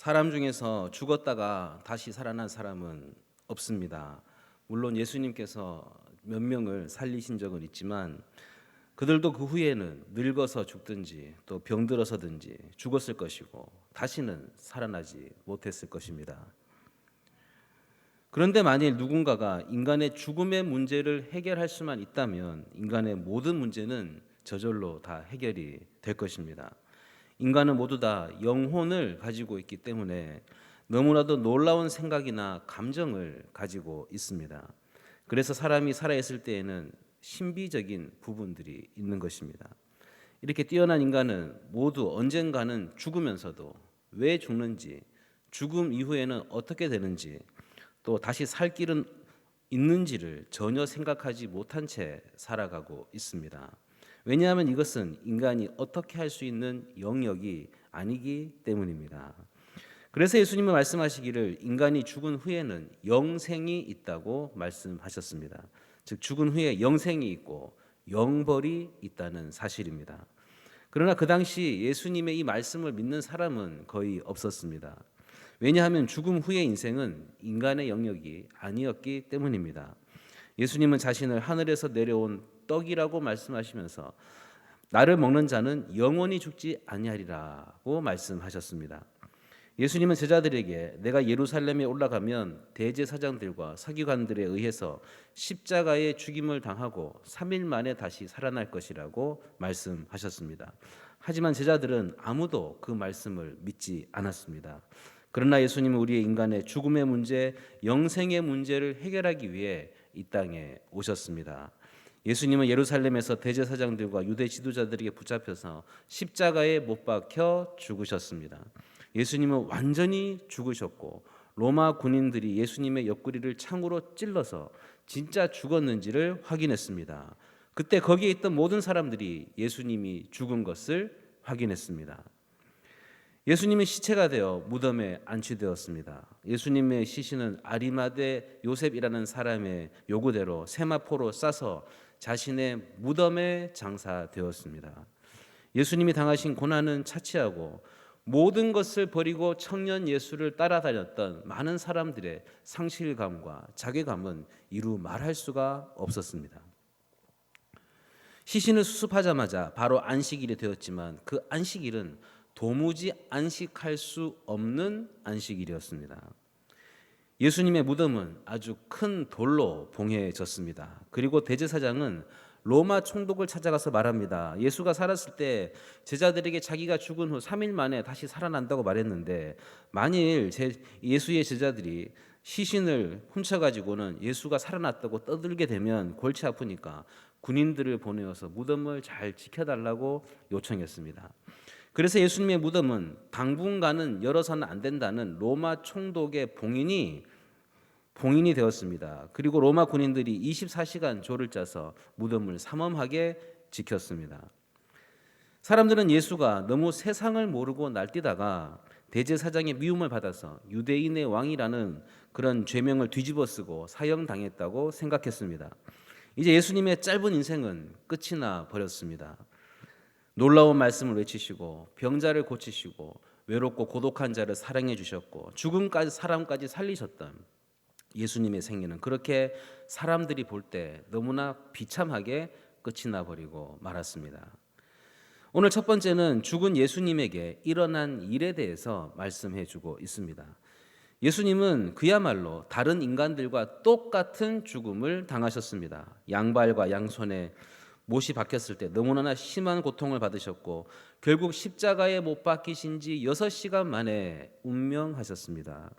사람 중에서 죽었다가 다시 살아난 사람은 없습니다. 물론 예수님께서 몇 명을 살리신 적은 있지만 그들도 그 후에는 늙어서 죽든지 또 병들어서든지 죽었을 것이고 다시는 살아나지 못했을 것입니다. 그런데 만일 누군가가 인간의 죽음의 문제를 해결할 수만 있다면 인간의 모든 문제는 저절로 다 해결이 될 것입니다. 인간은 모두 다 영혼을 가지고 있기 때문에 너무나도 놀라운 생각이나 감정을 가지고 있습니다. 그래서 사람이 살아있을 때에는 신비적인 부분들이 있는 것입니다. 이렇게 뛰어난 인간은 모두 언젠가는 죽으면서도 왜 죽는지, 죽음 이후에는 어떻게 되는지, 또 다시 살 길은 있는지를 전혀 생각하지 못한 채 살아가고 있습니다. 왜냐하면 이것은 인간이 어떻게 할 수 있는 영역이 아니기 때문입니다. 그래서 예수님은 말씀하시기를 인간이 죽은 후에는 영생이 있다고 말씀하셨습니다. 즉 죽은 후에 영생이 있고 영벌이 있다는 사실입니다. 그러나 그 당시 예수님의 이 말씀을 믿는 사람은 거의 없었습니다. 왜냐하면 죽음 후의 인생은 인간의 영역이 아니었기 때문입니다. 예수님은 자신을 하늘에서 내려온 떡이라고 말씀하시면서 나를 먹는 자는 영원히 죽지 아니하리라고 말씀하셨습니다. 예수님은 제자들에게 내가 예루살렘에 올라가면 대제사장들과 서기관들에 의해서 십자가에 죽임을 당하고 3일 만에 다시 살아날 것이라고 말씀하셨습니다. 하지만 제자들은 아무도 그 말씀을 믿지 않았습니다. 그러나 예수님은 우리의 인간의 죽음의 문제, 영생의 문제를 해결하기 위해 이 땅에 오셨습니다. 예수님은 예루살렘에서 대제사장들과 유대 지도자들에게 붙잡혀서 십자가에 못 박혀 죽으셨습니다. 예수님은 완전히 죽으셨고 로마 군인들이 예수님의 옆구리를 창으로 찔러서 진짜 죽었는지를 확인했습니다. 그때 거기에 있던 모든 사람들이 예수님이 죽은 것을 확인했습니다. 예수님이 시체가 되어 무덤에 안치되었습니다. 예수님의 시신은 아리마대 요셉이라는 사람의 요구대로 세마포로 싸서 자신의 무덤에 장사되었습니다. 예수님이 당하신 고난은 차치하고 모든 것을 버리고 청년 예수를 따라다녔던 많은 사람들의 상실감과 자괴감은 이루 말할 수가 없었습니다. 시신을 수습하자마자 바로 안식일이 되었지만 그 안식일은 도무지 안식할 수 없는 안식일이었습니다. 예수님의 무덤은 아주 큰 돌로 봉해졌습니다. 그리고 대제사장은 로마 총독을 찾아가서 말합니다. 예수가 살았을 때 제자들에게 자기가 죽은 후 3일 만에 다시 살아난다고 말했는데 만일 예수의 제자들이 시신을 훔쳐가지고는 예수가 살아났다고 떠들게 되면 골치 아프니까 군인들을 보내어서 무덤을 잘 지켜달라고 요청했습니다. 그래서 예수님의 무덤은 당분간은 열어서는 안 된다는 로마 총독의 봉인이 되었습니다. 그리고 로마 군인들이 24시간 조를 짜서 무덤을 삼엄하게 지켰습니다. 사람들은 예수가 너무 세상을 모르고 날뛰다가 대제사장의 미움을 받아서 유대인의 왕이라는 그런 죄명을 뒤집어쓰고 사형당했다고 생각했습니다. 이제 예수님의 짧은 인생은 끝이 나 버렸습니다. 놀라운 말씀을 외치시고 병자를 고치시고 외롭고 고독한 자를 사랑해 주셨고 죽음까지 사람까지 살리셨던 예수님의 생애는 그렇게 사람들이 볼 때 너무나 비참하게 끝이 나버리고 말았습니다. 오늘 첫 번째는 죽은 예수님에게 일어난 일에 대해서 말씀해 주고 있습니다. 예수님은 그야말로 다른 인간들과 똑같은 죽음을 당하셨습니다. 양발과 양손에 못이 박혔을 때 너무나 심한 고통을 받으셨고 결국 십자가에 못 박히신 지 6시간 만에 운명하셨습니다.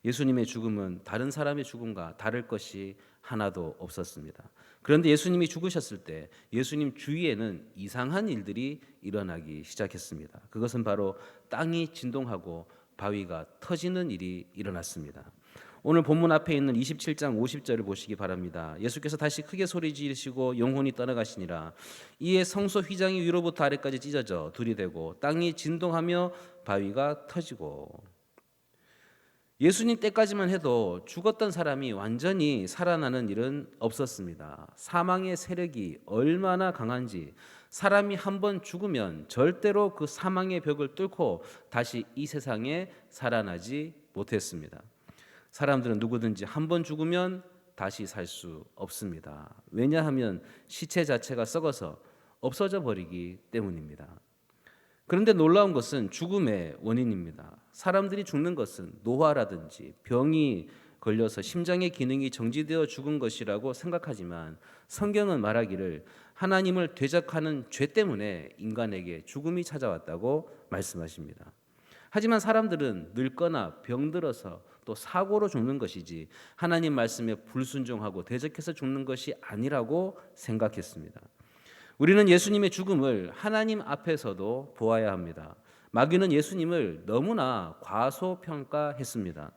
예수님의 죽음은 다른 사람의 죽음과 다를 것이 하나도 없었습니다. 그런데 예수님이 죽으셨을 때 예수님 주위에는 이상한 일들이 일어나기 시작했습니다. 그것은 바로 땅이 진동하고 바위가 터지는 일이 일어났습니다. 오늘 본문 앞에 있는 27장 50절을 보시기 바랍니다. 예수께서 다시 크게 소리 지르시고 영혼이 떠나가시니라. 이에 성소 휘장이 위로부터 아래까지 찢어져 둘이 되고 땅이 진동하며 바위가 터지고. 예수님 때까지만 해도 죽었던 사람이 완전히 살아나는 일은 없었습니다. 사망의 세력이 얼마나 강한지 사람이 한 번 죽으면 절대로 그 사망의 벽을 뚫고 다시 이 세상에 살아나지 못했습니다. 사람들은 누구든지 한 번 죽으면 다시 살 수 없습니다. 왜냐하면 시체 자체가 썩어서 없어져 버리기 때문입니다. 그런데 놀라운 것은 죽음의 원인입니다. 사람들이 죽는 것은 노화라든지 병이 걸려서 심장의 기능이 정지되어 죽은 것이라고 생각하지만 성경은 말하기를 하나님을 대적하는 죄 때문에 인간에게 죽음이 찾아왔다고 말씀하십니다. 하지만 사람들은 늙거나 병들어서 또 사고로 죽는 것이지 하나님 말씀에 불순종하고 대적해서 죽는 것이 아니라고 생각했습니다. 우리는 예수님의 죽음을 하나님 앞에서도 보아야 합니다. 마귀는 예수님을 너무나 과소평가했습니다.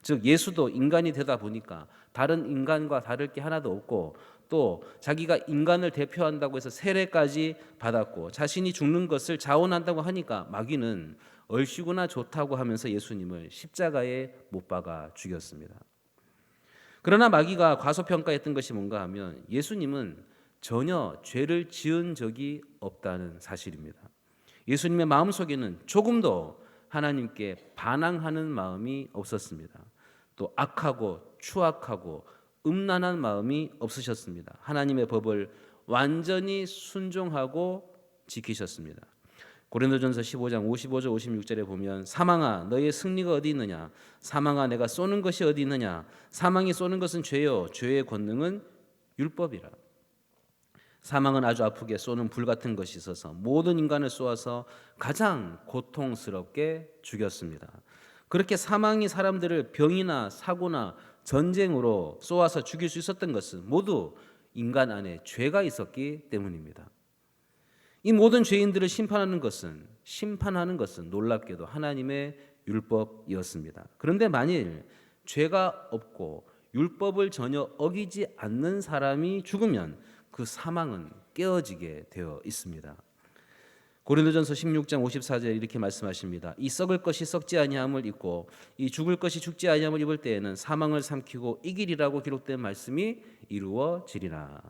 즉 예수도 인간이 되다 보니까 다른 인간과 다를 게 하나도 없고 또 자기가 인간을 대표한다고 해서 세례까지 받았고 자신이 죽는 것을 자원한다고 하니까 마귀는 얼씨구나 좋다고 하면서 예수님을 십자가에 못 박아 죽였습니다. 그러나 마귀가 과소평가했던 것이 뭔가 하면 예수님은 전혀 죄를 지은 적이 없다는 사실입니다. 예수님의 마음속에는 조금도 하나님께 반항하는 마음이 없었습니다. 또 악하고 추악하고 음란한 마음이 없으셨습니다. 하나님의 법을 완전히 순종하고 지키셨습니다. 고린도전서 15장 55절 56절에 보면 사망아 너의 승리가 어디 있느냐 사망아 내가 쏘는 것이 어디 있느냐 사망이 쏘는 것은 죄요 죄의 권능은 율법이라. 사망은 아주 아프게 쏘는 불 같은 것이 있어서 모든 인간을 쏘아서 가장 고통스럽게 죽였습니다. 그렇게 사망이 사람들을 병이나 사고나 전쟁으로 쏘아서 죽일 수 있었던 것은 모두 인간 안에 죄가 있었기 때문입니다. 이 모든 죄인들을 심판하는 것은 놀랍게도 하나님의 율법이었습니다. 그런데 만일 죄가 없고 율법을 전혀 어기지 않는 사람이 죽으면 그 사망은 깨어지게 되어 있습니다. 고린도전서 16장 54절에 이렇게 말씀하십니다. 이 썩을 것이 썩지 아니함을 입고 이 죽을 것이 죽지 아니함을 입을 때에는 사망을 삼키고 이기리라고 기록된 말씀이 이루어지리라.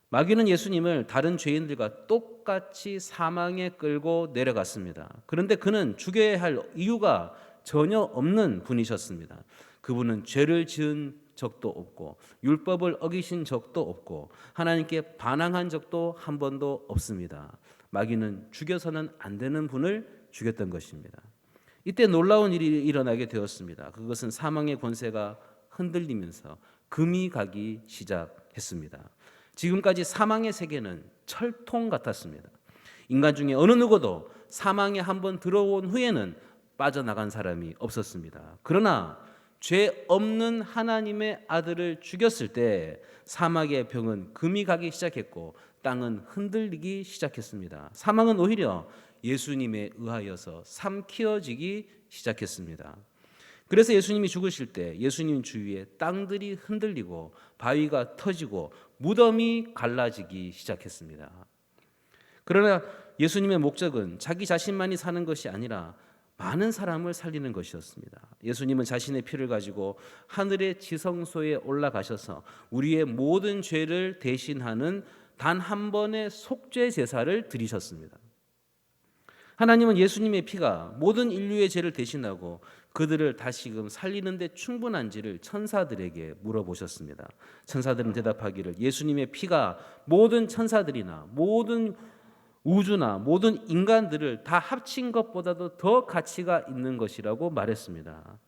마귀는 예수님을 다른 죄인들과 똑같이 사망에 끌고 내려갔습니다. 그런데 그는 죽여야 할 이유가 전혀 없는 분이셨습니다. 그분은 죄를 지은 적도 없고 율법을 어기신 적도 없고 하나님께 반항한 적도 한 번도 없습니다. 마귀는 죽여서는 안 되는 분을 죽였던 것입니다. 이때 놀라운 일이 일어나게 되었습니다. 그것은 사망의 권세가 흔들리면서 금이 가기 시작했습니다. 지금까지 사망의 세계는 철통 같았습니다. 인간 중에 어느 누구도 사망에 한번 들어온 후에는 빠져나간 사람이 없었습니다. 그러나 죄 없는 하나님의 아들을 죽였을 때 사막의 병은 금이 가기 시작했고 땅은 흔들리기 시작했습니다. 사망은 오히려 예수님에 의하여서 삼키어지기 시작했습니다. 그래서 예수님이 죽으실 때 예수님 주위에 땅들이 흔들리고 바위가 터지고 무덤이 갈라지기 시작했습니다. 그러나 예수님의 목적은 자기 자신만이 사는 것이 아니라 많은 사람을 살리는 것이었습니다. 예수님은 자신의 피를 가지고 하늘의 지성소에 올라가셔서 우리의 모든 죄를 대신하는 단 한 번의 속죄 제사를 드리셨습니다. 하나님은 예수님의 피가 모든 인류의 죄를 대신하고 그들을 다시금 살리는 데 충분한지를 천사들에게 물어보셨습니다. 천사들은 대답하기를 예수님의 피가 모든 천사들이나 모든 우주나 모든 인간들을 다 합친 것보다도 더 가치가 있는 것이라고 말했습니다.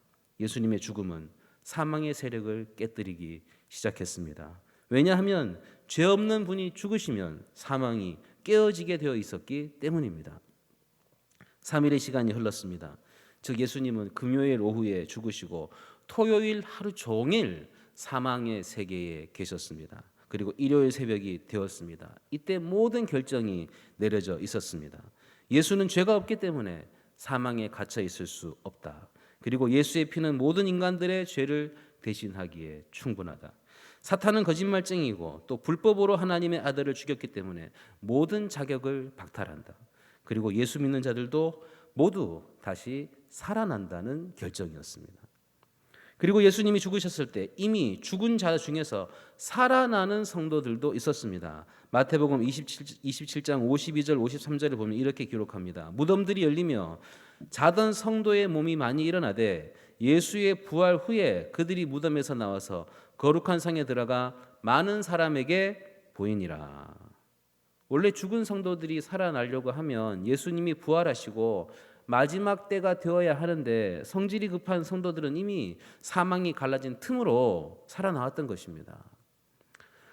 예수님의 죽음은 사망의 세력을 깨뜨리기 시작했습니다. 왜냐하면 죄 없는 분이 죽으시면 사망이 깨어지게 되어 있었기 때문입니다. 3일의 시간이 흘렀습니다. 즉 예수님은 금요일 오후에 죽으시고 토요일 하루 종일 사망의 세계에 계셨습니다. 그리고 일요일 새벽이 되었습니다. 이때 모든 결정이 내려져 있었습니다. 예수는 죄가 없기 때문에 사망에 갇혀 있을 수 없다. 그리고 예수의 피는 모든 인간들의 죄를 대신하기에 충분하다. 사탄은 거짓말쟁이고 또 불법으로 하나님의 아들을 죽였기 때문에 모든 자격을 박탈한다. 그리고 예수 믿는 자들도 모두 다시 살아난다는 결정이었습니다. 그리고 예수님이 죽으셨을 때 이미 죽은 자 중에서 살아나는 성도들도 있었습니다. 마태복음 27장 52절 53절을 보면 이렇게 기록합니다. 무덤들이 열리며 자던 성도의 몸이 많이 일어나되 예수의 부활 후에 그들이 무덤에서 나와서 거룩한 성에 들어가 많은 사람에게 보이니라. 원래 죽은 성도들이 살아나려고 하면 예수님이 부활하시고 마지막 때가 되어야 하는데 성질이 급한 성도들은 이미 사망이 갈라진 틈으로 살아나왔던 것입니다.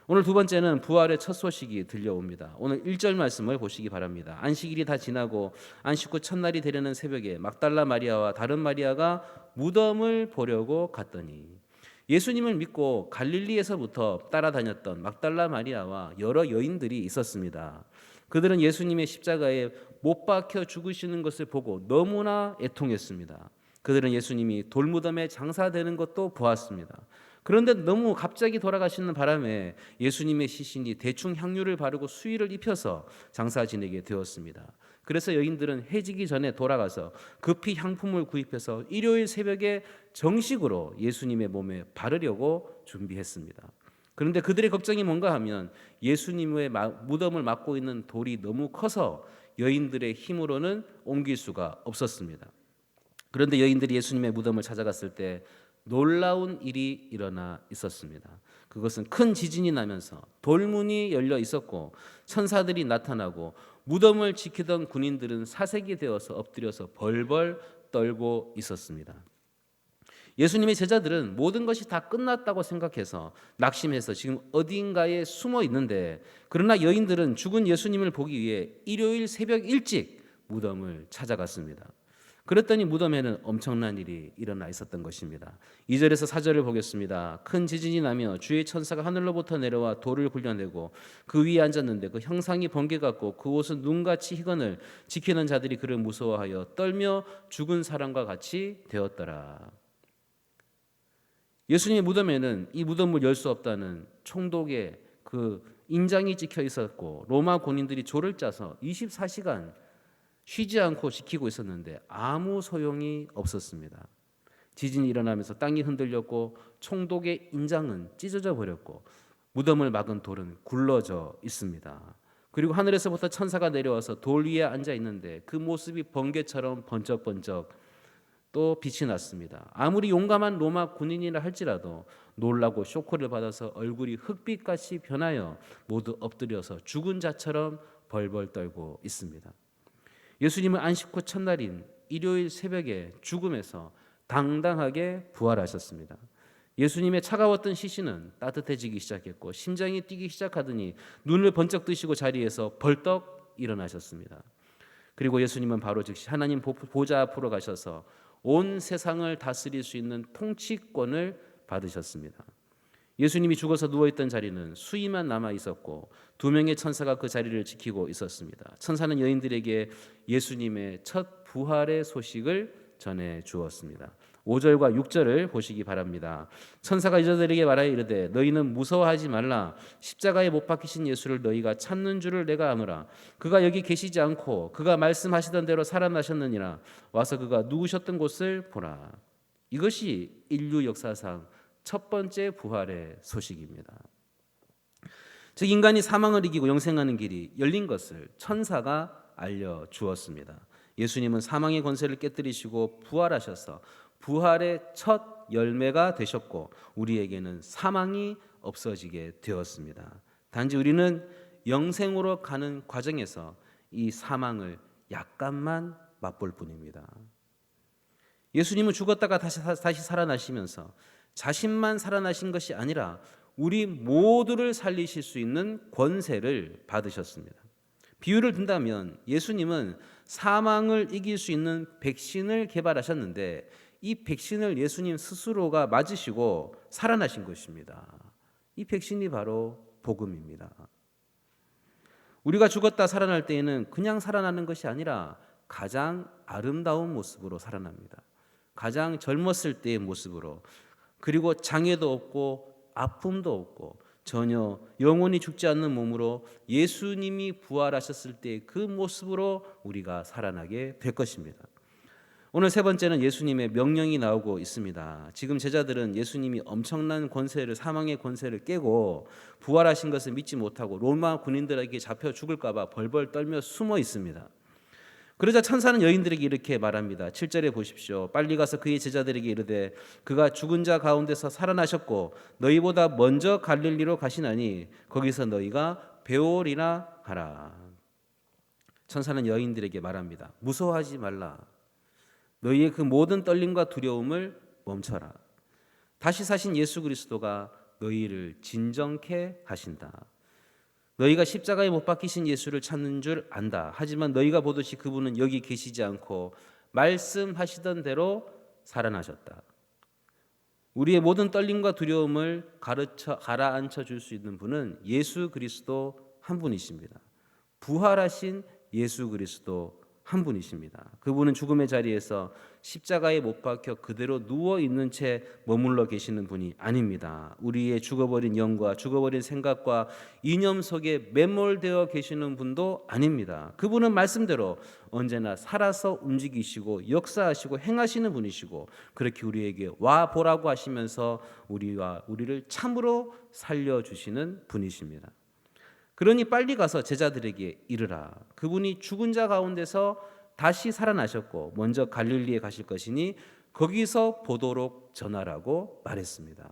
오늘 두 번째는 부활의 첫 소식이 들려옵니다. 오늘 1절 말씀을 보시기 바랍니다. 안식일이 다 지나고 안식 후 첫날이 되려는 새벽에 막달라 마리아와 다른 마리아가 무덤을 보려고 갔더니 예수님을 믿고 갈릴리에서부터 따라다녔던 막달라 마리아와 여러 여인들이 있었습니다. 그들은 예수님의 십자가에 못 박혀 죽으시는 것을 보고 너무나 애통했습니다. 그들은 예수님이 돌무덤에 장사되는 것도 보았습니다. 그런데 너무 갑자기 돌아가시는 바람에 예수님의 시신이 대충 향유를 바르고 수의를 입혀서 장사 지내게 되었습니다. 그래서 여인들은 해지기 전에 돌아가서 급히 향품을 구입해서 일요일 새벽에 정식으로 예수님의 몸에 바르려고 준비했습니다. 그런데 그들의 걱정이 뭔가 하면 예수님의 무덤을 막고 있는 돌이 너무 커서 여인들의 힘으로는 옮길 수가 없었습니다. 그런데 여인들이 예수님의 무덤을 찾아갔을 때 놀라운 일이 일어나 있었습니다. 그것은 큰 지진이 나면서 돌문이 열려 있었고 천사들이 나타나고 무덤을 지키던 군인들은 사색이 되어서 엎드려서 벌벌 떨고 있었습니다. 예수님의 제자들은 모든 것이 다 끝났다고 생각해서 낙심해서 지금 어딘가에 숨어 있는데, 그러나 여인들은 죽은 예수님을 보기 위해 일요일 새벽 일찍 무덤을 찾아갔습니다. 그랬더니 무덤에는 엄청난 일이 일어나 있었던 것입니다. 2절에서 4절을 보겠습니다. 큰 지진이 나며 주의 천사가 하늘로부터 내려와 돌을 굴려내고 그 위에 앉았는데 그 형상이 번개 같고 그 옷은 눈같이 희건을 지키는 자들이 그를 무서워하여 떨며 죽은 사람과 같이 되었더라. 예수님의 무덤에는 이 무덤을 열 수 없다는 총독의 그 인장이 찍혀 있었고 로마 군인들이 조를 짜서 24시간 쉬지 않고 지키고 있었는데 아무 소용이 없었습니다. 지진이 일어나면서 땅이 흔들렸고 총독의 인장은 찢어져 버렸고 무덤을 막은 돌은 굴러져 있습니다. 그리고 하늘에서부터 천사가 내려와서 돌 위에 앉아 있는데 그 모습이 번개처럼 번쩍번쩍 또 빛이 났습니다. 아무리 용감한 로마 군인이라 할지라도 놀라고 쇼크를 받아서 얼굴이 흑빛같이 변하여 모두 엎드려서 죽은 자처럼 벌벌 떨고 있습니다. 예수님은 안식 후 첫날인 일요일 새벽에 죽음에서 당당하게 부활하셨습니다. 예수님의 차가웠던 시신은 따뜻해지기 시작했고 심장이 뛰기 시작하더니 눈을 번쩍 뜨시고 자리에서 벌떡 일어나셨습니다. 그리고 예수님은 바로 즉시 하나님 보좌 앞으로 가셔서 온 세상을 다스릴 수 있는 통치권을 받으셨습니다. 예수님이 죽어서 누워있던 자리는 수위만 남아 있었고 2명의 천사가 그 자리를 지키고 있었습니다. 천사는 여인들에게 예수님의 첫 부활의 소식을 전해 주었습니다. 5절과 6절을 보시기 바랍니다. 천사가 여자들에게 말하여 이르되 너희는 무서워하지 말라. 십자가에 못 박히신 예수를 너희가 찾는 줄을 내가 아노라. 그가 여기 계시지 않고 그가 말씀하시던 대로 살아나셨느니라. 와서 그가 누우셨던 곳을 보라. 이것이 인류 역사상 첫 번째 부활의 소식입니다. 즉 인간이 사망을 이기고 영생하는 길이 열린 것을 천사가 알려주었습니다. 예수님은 사망의 권세를 깨뜨리시고 부활하셔서 부활의 첫 열매가 되셨고 우리에게는 사망이 없어지게 되었습니다. 단지 우리는 영생으로 가는 과정에서 이 사망을 약간만 맛볼 뿐입니다. 예수님은 죽었다가 다시 살아나시면서 자신만 살아나신 것이 아니라 우리 모두를 살리실 수 있는 권세를 받으셨습니다. 비유를 든다면 예수님은 사망을 이길 수 있는 백신을 개발하셨는데 이 백신을 예수님 스스로가 맞으시고 살아나신 것입니다. 이 백신이 바로 복음입니다. 우리가 죽었다 살아날 때에는 그냥 살아나는 것이 아니라 가장 아름다운 모습으로 살아납니다. 가장 젊었을 때의 모습으로, 그리고 장애도 없고 아픔도 없고 전혀 영원히 죽지 않는 몸으로 예수님이 부활하셨을 때 그 모습으로 우리가 살아나게 될 것입니다. 오늘 세 번째는 예수님의 명령이 나오고 있습니다. 지금 제자들은 예수님이 엄청난 권세를, 사망의 권세를 깨고 부활하신 것을 믿지 못하고 로마 군인들에게 잡혀 죽을까 봐 벌벌 떨며 숨어 있습니다. 그러자 천사는 여인들에게 이렇게 말합니다. 7절에 보십시오. 빨리 가서 그의 제자들에게 이르되 그가 죽은 자 가운데서 살아나셨고 너희보다 먼저 갈릴리로 가시나니 거기서 너희가 배우리라 하라. 천사는 여인들에게 말합니다. 무서워하지 말라. 너희의 그 모든 떨림과 두려움을 멈춰라. 다시 사신 예수 그리스도가 너희를 진정케 하신다. 너희가 십자가에 못 박히신 예수를 찾는 줄 안다. 하지만 너희가 보듯이 그분은 여기 계시지 않고 말씀하시던 대로 살아나셨다. 우리의 모든 떨림과 두려움을 가라앉혀 줄 수 있는 분은 예수 그리스도 한 분이십니다. 부활하신 예수 그리스도 한 분이십니다. 그분은 죽음의 자리에서 십자가에 못 박혀 그대로 누워 있는 채 머물러 계시는 분이 아닙니다. 우리의 죽어버린 영과 죽어버린 생각과 이념 속에 매몰되어 계시는 분도 아닙니다. 그분은 말씀대로 언제나 살아서 움직이시고 역사하시고 행하시는 분이시고 그렇게 우리에게 와 보라고 하시면서 우리를 참으로 살려주시는 분이십니다. 그러니 빨리 가서 제자들에게 이르라. 그분이 죽은 자 가운데서 다시 살아나셨고 먼저 갈릴리에 가실 것이니 거기서 보도록 전하라고 말했습니다.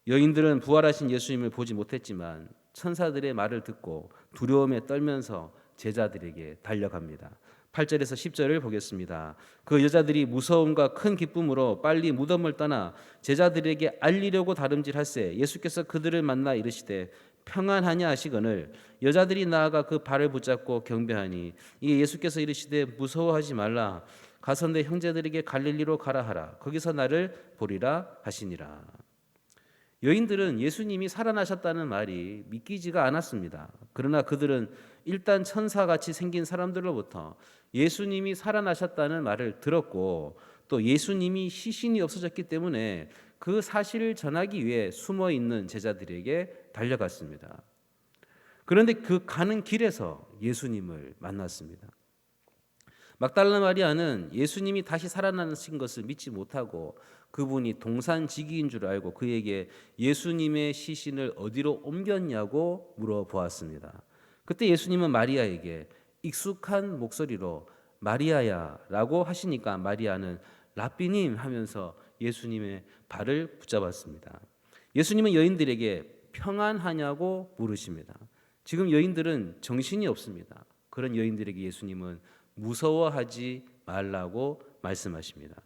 여인들은 부활하신 예수님을 보지 못했지만 천사들의 말을 듣고 두려움에 떨면서 제자들에게 달려갑니다. 8절에서 10절을 보겠습니다. 그 여자들이 무서움과 큰 기쁨으로 빨리 무덤을 떠나 제자들에게 알리려고 다름질할세 예수께서 그들을 만나 이르시되 평안하냐 하시거늘 여자들이 나아가 그 발을 붙잡고 경배하니 이에 예수께서 이르시되 무서워하지 말라 가서 내 형제들에게 갈릴리로 가라 하라 거기서 나를 보리라 하시니라. 여인들은 예수님이 살아나셨다는 말이 믿기지가 않았습니다. 그러나 그들은 일단 천사같이 생긴 사람들로부터 예수님이 살아나셨다는 말을 들었고 또 예수님이 시신이 없어졌기 때문에 그 사실을 전하기 위해 숨어 있는 제자들에게 달려갔습니다. 그런데 그 가는 길에서 예수님을 만났습니다. 막달라 마리아는 예수님이 다시 살아나신 것을 믿지 못하고 그분이 동산지기인 줄 알고 그에게 예수님의 시신을 어디로 옮겼냐고 물어보았습니다. 그때 예수님은 마리아에게 익숙한 목소리로 마리아야 라고 하시니까 마리아는 라삐님 하면서 예수님의 발을 붙잡았습니다. 예수님은 여인들에게 평안하냐고 물으십니다. 지금 여인들은 정신이 없습니다. 그런 여인들에게 예수님은 무서워하지 말라고 말씀하십니다.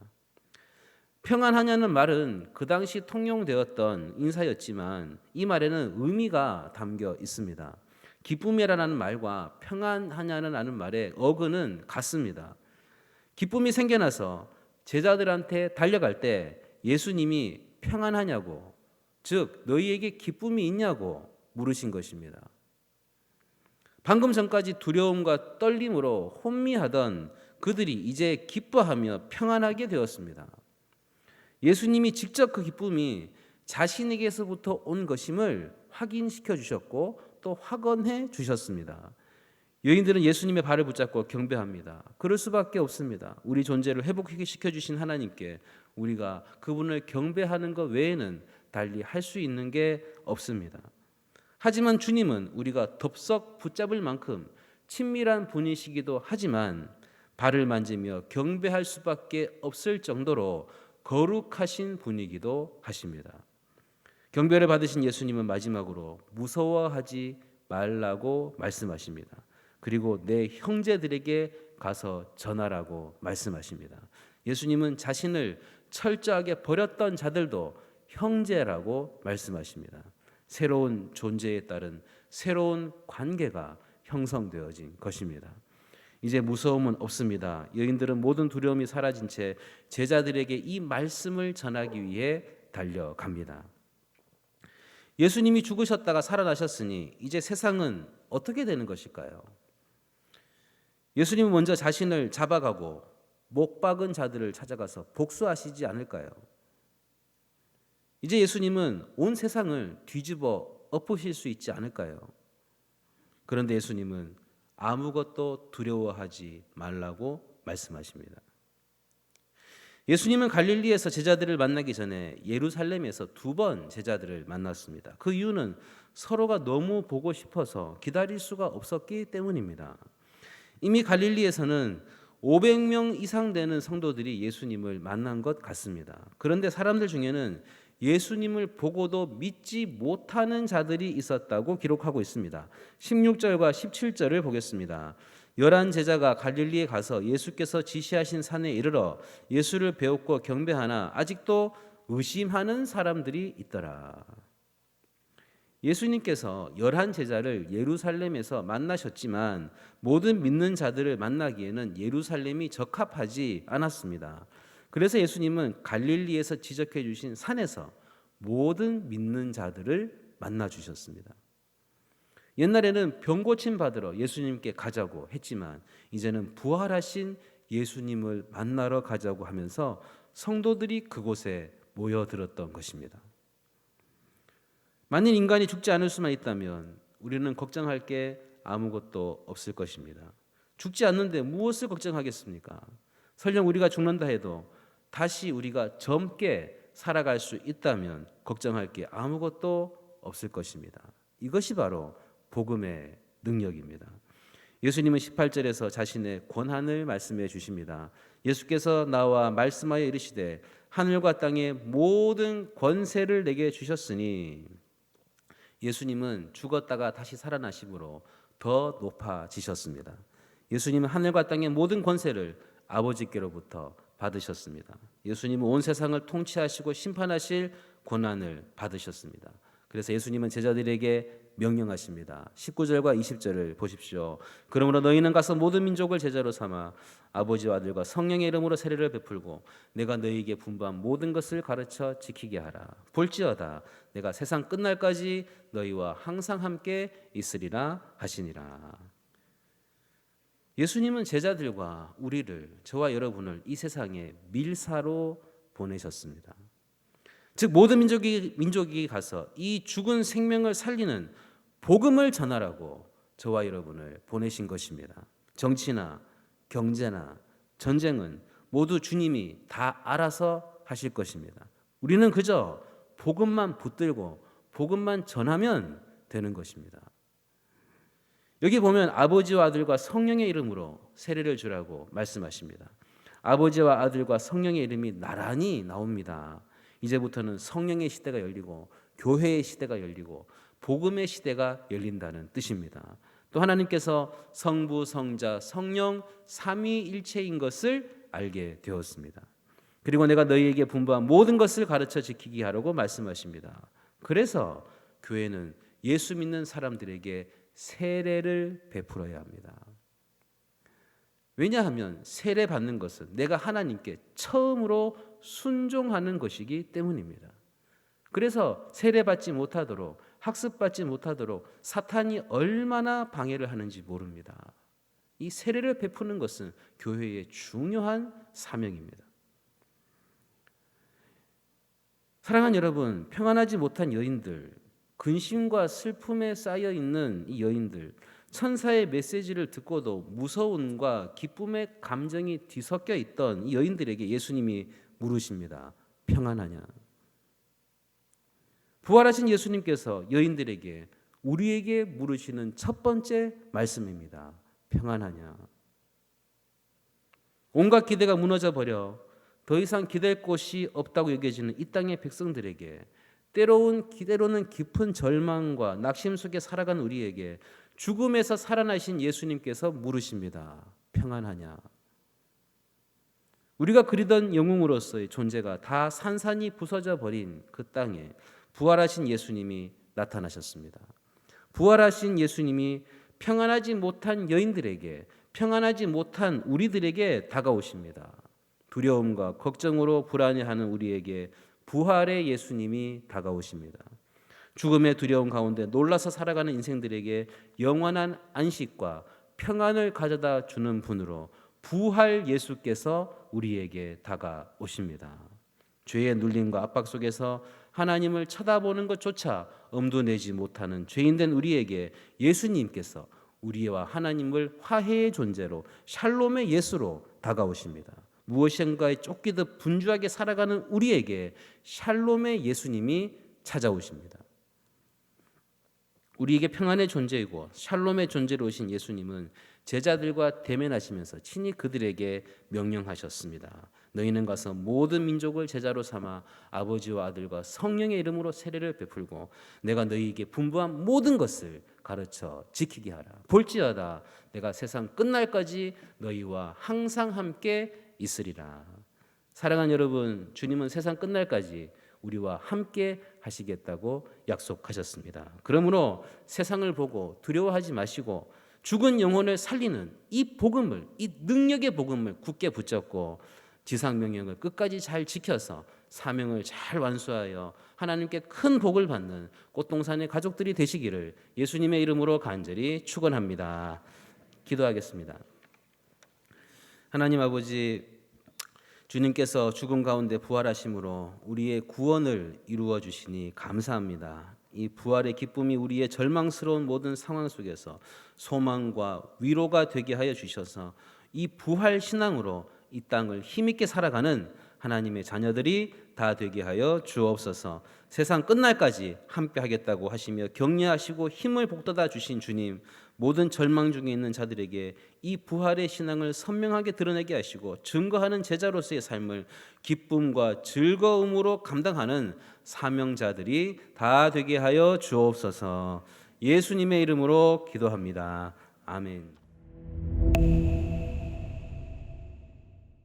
평안하냐는 말은 그 당시 통용되었던 인사였지만 이 말에는 의미가 담겨 있습니다. 기쁨이라는 말과 평안하냐는 말의 어근은 같습니다. 기쁨이 생겨나서 제자들한테 달려갈 때 예수님이 평안하냐고, 즉 너희에게 기쁨이 있냐고 물으신 것입니다. 방금 전까지 두려움과 떨림으로 혼미하던 그들이 이제 기뻐하며 평안하게 되었습니다. 예수님이 직접 그 기쁨이 자신에게서부터 온 것임을 확인시켜 주셨고 또 확언해 주셨습니다. 여인들은 예수님의 발을 붙잡고 경배합니다. 그럴 수밖에 없습니다. 우리 존재를 회복시켜 주신 하나님께 우리가 그분을 경배하는 것 외에는 달리 할 수 있는 게 없습니다. 하지만 주님은 우리가 덥석 붙잡을 만큼 친밀한 분이시기도 하지만 발을 만지며 경배할 수밖에 없을 정도로 거룩하신 분이기도 하십니다. 경배를 받으신 예수님은 마지막으로 무서워하지 말라고 말씀하십니다. 그리고 내 형제들에게 가서 전하라고 말씀하십니다. 예수님은 자신을 철저하게 버렸던 자들도 형제라고 말씀하십니다. 새로운 존재에 따른 새로운 관계가 형성되어진 것입니다. 이제 무서움은 없습니다. 여인들은 모든 두려움이 사라진 채 제자들에게 이 말씀을 전하기 위해 달려갑니다. 예수님이 죽으셨다가 살아나셨으니 이제 세상은 어떻게 되는 것일까요? 예수님은 먼저 자신을 잡아가고 못 박은 자들을 찾아가서 복수하시지 않을까요? 이제 예수님은 온 세상을 뒤집어 엎으실 수 있지 않을까요? 그런데 예수님은 아무것도 두려워하지 말라고 말씀하십니다. 예수님은 갈릴리에서 제자들을 만나기 전에 예루살렘에서 2번 제자들을 만났습니다. 그 이유는 서로가 너무 보고 싶어서 기다릴 수가 없었기 때문입니다. 이미 갈릴리에서는 500명 이상 되는 성도들이 예수님을 만난 것 같습니다. 그런데 사람들 중에는 예수님을 보고도 믿지 못하는 자들이 있었다고 기록하고 있습니다. 16절과 17절을 보겠습니다. 11 제자가 갈릴리에 가서 예수께서 지시하신 산에 이르러 예수를 배웠고 경배하나 아직도 의심하는 사람들이 있더라. 예수님께서 11 제자를 예루살렘에서 만나셨지만 모든 믿는 자들을 만나기에는 예루살렘이 적합하지 않았습니다. 그래서 예수님은 갈릴리에서 지적해 주신 산에서 모든 믿는 자들을 만나 주셨습니다. 옛날에는 병 고침 받으러 예수님께 가자고 했지만 이제는 부활하신 예수님을 만나러 가자고 하면서 성도들이 그곳에 모여들었던 것입니다. 만일 인간이 죽지 않을 수만 있다면 우리는 걱정할 게 아무것도 없을 것입니다. 죽지 않는데 무엇을 걱정하겠습니까? 설령 우리가 죽는다 해도 다시 우리가 젊게 살아갈 수 있다면 걱정할 게 아무것도 없을 것입니다. 이것이 바로 복음의 능력입니다. 예수님은 18절에서 자신의 권한을 말씀해 주십니다. 예수께서 나와 말씀하여 이르시되 하늘과 땅의 모든 권세를 내게 주셨으니, 예수님은 죽었다가 다시 살아나심으로 더 높아지셨습니다. 예수님은 하늘과 땅의 모든 권세를 아버지께로부터 받으셨습니다. 예수님은 온 세상을 통치하시고 심판하실 권한을 받으셨습니다. 그래서 예수님은 제자들에게 명령하십니다. 19절과 20절을 보십시오. 그러므로 너희는 가서 모든 민족을 제자로 삼아 아버지와 아들과 성령의 이름으로 세례를 베풀고 내가 너희에게 분부한 모든 것을 가르쳐 지키게 하라. 볼지어다 내가 세상 끝날까지 너희와 항상 함께 있으리라 하시니라. 예수님은 제자들과 우리를, 저와 여러분을 이 세상에 밀사로 보내셨습니다. 즉 모든 민족이 가서 이 죽은 생명을 살리는 복음을 전하라고 저와 여러분을 보내신 것입니다. 정치나 경제나 전쟁은 모두 주님이 다 알아서 하실 것입니다. 우리는 그저 복음만 붙들고 복음만 전하면 되는 것입니다. 여기 보면 아버지와 아들과 성령의 이름으로 세례를 주라고 말씀하십니다. 아버지와 아들과 성령의 이름이 나란히 나옵니다. 이제부터는 성령의 시대가 열리고 교회의 시대가 열리고 복음의 시대가 열린다는 뜻입니다. 또 하나님께서 성부, 성자, 성령 삼위일체인 것을 알게 되었습니다. 그리고 내가 너희에게 분부한 모든 것을 가르쳐 지키게 하라고 말씀하십니다. 그래서 교회는 예수 믿는 사람들에게 세례를 베풀어야 합니다. 왜냐하면 세례 받는 것은 내가 하나님께 처음으로 순종하는 것이기 때문입니다. 그래서 세례 받지 못하도록, 학습받지 못하도록 사탄이 얼마나 방해를 하는지 모릅니다. 이 세례를 베푸는 것은 교회의 중요한 사명입니다. 사랑하는 여러분, 평안하지 못한 여인들, 근심과 슬픔에 쌓여 있는 이 여인들, 천사의 메시지를 듣고도 무서움과 기쁨의 감정이 뒤섞여 있던 이 여인들에게 예수님이 물으십니다. 평안하냐? 부활하신 예수님께서 여인들에게, 우리에게 물으시는 첫 번째 말씀입니다. 평안하냐? 온갖 기대가 무너져 버려 더 이상 기댈 곳이 없다고 여겨지는 이 땅의 백성들에게, 때로는 깊은 절망과 낙심 속에 살아간 우리에게 죽음에서 살아나신 예수님께서 물으십니다. 평안하냐? 우리가 그리던 영웅으로서의 존재가 다 산산이 부서져 버린 그 땅에 부활하신 예수님이 나타나셨습니다. 부활하신 예수님이 평안하지 못한 여인들에게, 평안하지 못한 우리들에게 다가오십니다. 두려움과 걱정으로 불안해하는 우리에게 부활의 예수님이 다가오십니다. 죽음의 두려움 가운데 놀라서 살아가는 인생들에게 영원한 안식과 평안을 가져다 주는 분으로 부활 예수께서 우리에게 다가오십니다. 죄의 눌림과 압박 속에서 하나님을 쳐다보는 것조차 엄두 내지 못하는 죄인된 우리에게 예수님께서 우리와 하나님을 화해의 존재로 샬롬의 예수로 다가오십니다. 무엇인가에 쫓기듯 분주하게 살아가는 우리에게 샬롬의 예수님이 찾아오십니다. 우리에게 평안의 존재이고 샬롬의 존재로 오신 예수님은 제자들과 대면하시면서 친히 그들에게 명령하셨습니다. 너희는 가서 모든 민족을 제자로 삼아 아버지와 아들과 성령의 이름으로 세례를 베풀고 내가 너희에게 분부한 모든 것을 가르쳐 지키게 하라. 볼지어다 내가 세상 끝날까지 너희와 항상 함께 있으리라. 사랑하는 여러분, 주님은 세상 끝날까지 우리와 함께 하시겠다고 약속하셨습니다. 그러므로 세상을 보고 두려워하지 마시고 죽은 영혼을 살리는 이 복음을, 이 능력의 복음을 굳게 붙잡고 지상 명령을 끝까지 잘 지켜서 사명을 잘 완수하여 하나님께 큰 복을 받는 꽃동산의 가족들이 되시기를 예수님의 이름으로 간절히 축원합니다. 기도하겠습니다. 하나님 아버지, 주님께서 죽음 가운데 부활하심으로 우리의 구원을 이루어 주시니 감사합니다. 이 부활의 기쁨이 우리의 절망스러운 모든 상황 속에서 소망과 위로가 되게 하여 주셔서 이 부활 신앙으로 이 땅을 힘있게 살아가는 하나님의 자녀들이 다 되게 하여 주옵소서. 세상 끝날까지 함께 하겠다고 하시며 격려하시고 힘을 북돋아 주신 주님, 모든 절망 중에 있는 자들에게 이 부활의 신앙을 선명하게 드러내게 하시고 증거하는 제자로서의 삶을 기쁨과 즐거움으로 감당하는 사명자들이 다 되게 하여 주옵소서. 예수님의 이름으로 기도합니다. 아멘.